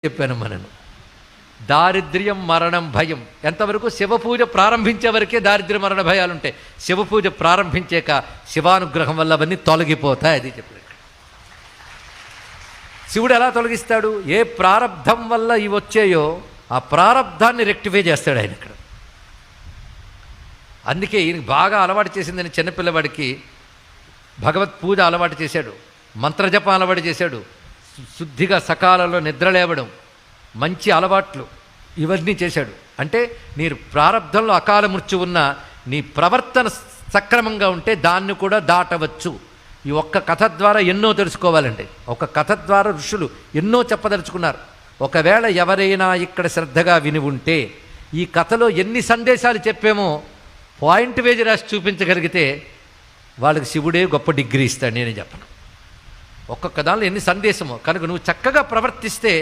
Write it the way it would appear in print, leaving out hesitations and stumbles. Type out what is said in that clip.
చెప్పాను మనను. దారిద్ర్యం మరణం భయం ఎంతవరకు శివపూజ ప్రారంభించే వరకే దారిద్ర్య మరణ భయాలు ఉంటాయి. శివపూజ ప్రారంభించాక శివానుగ్రహం వల్ల అవన్నీ తొలగిపోతాయి. అది చెప్పాడు. శివుడు ఎలా తొలగిస్తాడు? ఏ ప్రారబ్ధం వల్ల ఇవి వచ్చాయో ఆ ప్రారబ్ధాన్ని రెక్టిఫై చేస్తాడు ఆయన ఇక్కడ. అందుకే ఈయనకి బాగా అలవాటు చేసిందని చిన్నపిల్లవాడికి భగవత్ పూజ అలవాటు చేశాడు, మంత్రజపం అలవాటు చేశాడు, శుద్ధిగా సకాలంలో నిద్ర లేవడం, మంచి అలవాట్లు ఇవన్నీ చేశాడు. అంటే నీ ప్రారంధంలో అకాల మృత్యు ఉన్న నీ ప్రవర్తన సక్రమంగా ఉంటే దాన్ని కూడా దాటవచ్చు. ఈ ఒక్క కథ ద్వారా ఎన్నో తెలుసుకోవాలండి. ఒక కథ ద్వారా ఋషులు ఎన్నో చెప్పదలుచుకున్నారు. ఒకవేళ ఎవరైనా ఇక్కడ శ్రద్ధగా విని ఉంటే ఈ కథలో ఎన్ని సందేశాలు చెప్పామో పాయింట్ వేసి రాసి చూపించగలిగితే వాళ్ళకి శివుడే గొప్ప డిగ్రీ ఇస్తాడు. నేనే చెప్పను. ఒక్కొక్క దానిలో ఎన్ని సందేశమో కనుక నువ్వు చక్కగా ప్రవర్తిస్తే